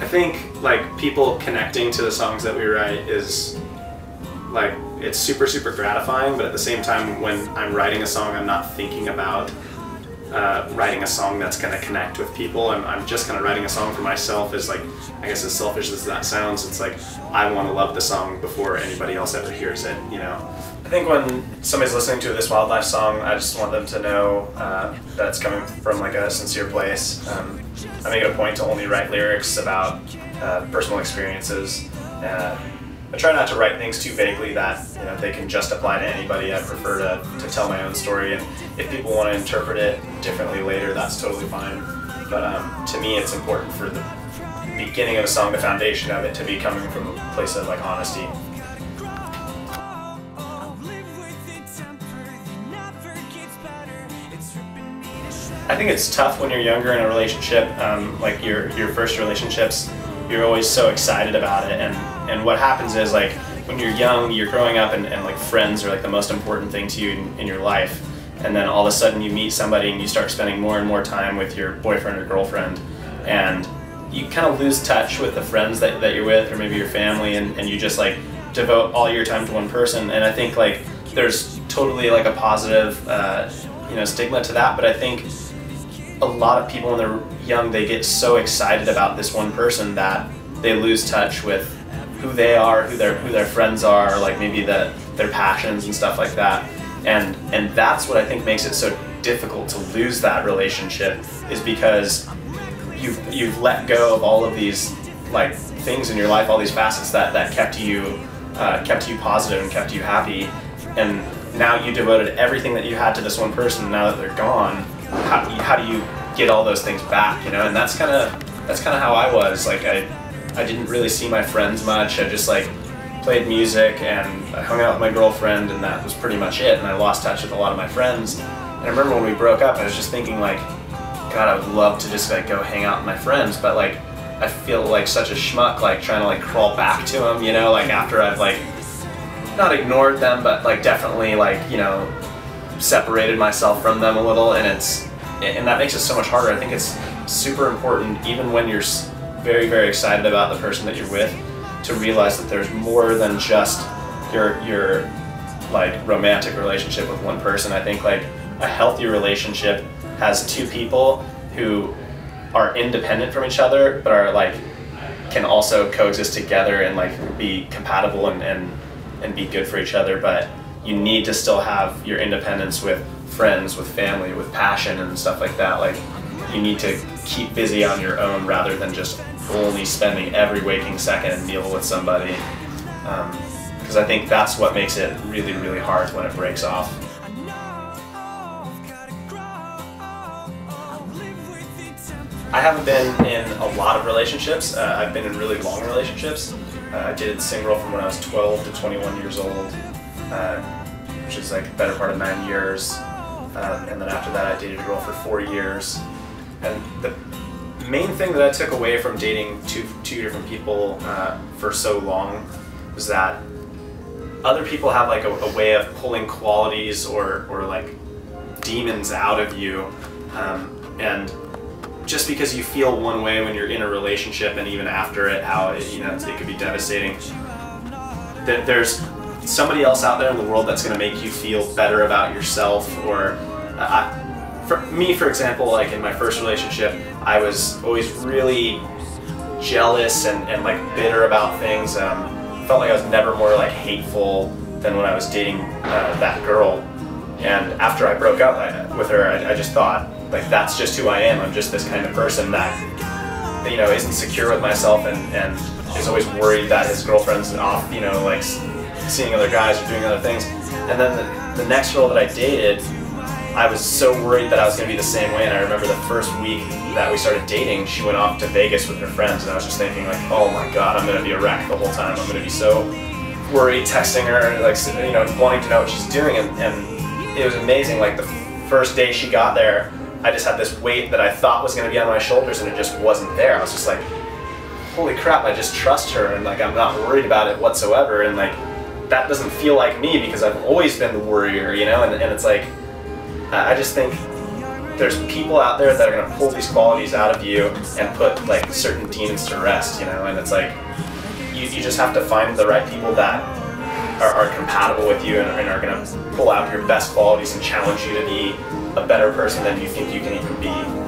I think like people connecting to the songs that we write is like, it's super, super gratifying, but at the same time when I'm writing a song, I'm not thinking about writing a song that's going to connect with people. I'm just kind of writing a song for myself. Is like, I guess as selfish as that sounds, it's like I want to love the song before anybody else ever hears it, you know? I think when somebody's listening to this Wildlife song, I just want them to know that it's coming from like a sincere place. I make it a point to only write lyrics about personal experiences. I try not to write things too vaguely that they can just apply to anybody. I prefer to tell my own story, and if people want to interpret it differently later, that's totally fine. But to me, it's important for the beginning of a song, the foundation of it, to be coming from a place of like honesty. I think it's tough when you're younger in a relationship, like your first relationships. You're always so excited about it, and what happens is, like, when you're young, you're growing up and like friends are like the most important thing to you in your life, and then all of a sudden you meet somebody and you start spending more and more time with your boyfriend or girlfriend, and you kind of lose touch with the friends that you're with, or maybe your family, and you just like devote all your time to one person. And I think like there's totally like a positive stigma to that, but I think a lot of people when they're young, they get so excited about this one person that they lose touch with who they are, who their friends are, like maybe their passions and stuff like that. And that's what I think makes it so difficult to lose that relationship, is because you've let go of all of these like things in your life, all these facets that kept you positive and kept you happy, and now you devoted everything that you had to this one person. Now that they're gone, how do you get all those things back, And that's kind of how I was. Like I didn't really see my friends much. I just like played music and I hung out with my girlfriend, and that was pretty much it. And I lost touch with a lot of my friends. And I remember when we broke up, I was just thinking like, God, I would love to just like go hang out with my friends, but like I feel like such a schmuck like trying to like crawl back to them, like after I've like not ignored them, but like definitely like separated myself from them a little, and that makes it so much harder. I think it's super important, even when you're very, very excited about the person that you're with, to realize that there's more than just your like romantic relationship with one person. I think like a healthy relationship has two people who are independent from each other, but are like can also coexist together and like be compatible and be good for each other. But you need to still have your independence with friends, with family, with passion and stuff like that. Like you need to keep busy on your own rather than just only spending every waking second dealing with somebody. Because I think that's what makes it really, really hard when it breaks off. I haven't been in a lot of relationships. I've been in really long relationships. I dated a single girl from when I was 12 to 21 years old, which is like the better part of 9 years. And then after that I dated a girl for 4 years. And the main thing that I took away from dating two different people for so long was that other people have like a way of pulling qualities or like demons out of you, and just because you feel one way when you're in a relationship, and even after it, how it could be devastating, that there's somebody else out there in the world that's going to make you feel better about yourself. Or for me, for example, like in my first relationship, I was always really jealous and like bitter about things. Felt like I was never more like hateful than when I was dating that girl. And after I broke up with her, I just thought, like, that's just who I am. I'm just this kind of person that isn't secure with myself and is always worried that his girlfriend's off, like seeing other guys or doing other things. And then the next girl that I dated, I was so worried that I was going to be the same way. And I remember the first week that we started dating, she went off to Vegas with her friends, and I was just thinking like, oh my God, I'm going to be a wreck the whole time. I'm going to be so worried, texting her, like, wanting to know what she's doing. And it was amazing. Like the first day she got there, I just had this weight that I thought was going to be on my shoulders, and it just wasn't there. I was just like, holy crap, I just trust her, and like I'm not worried about it whatsoever. And like that doesn't feel like me, because I've always been the worrier, and it's like, I just think there's people out there that are going to pull these qualities out of you and put like certain demons to rest, you know, and it's like, you just have to find the right people that are compatible with you and are going to pull out your best qualities and challenge you to be a better person than you think you can even be.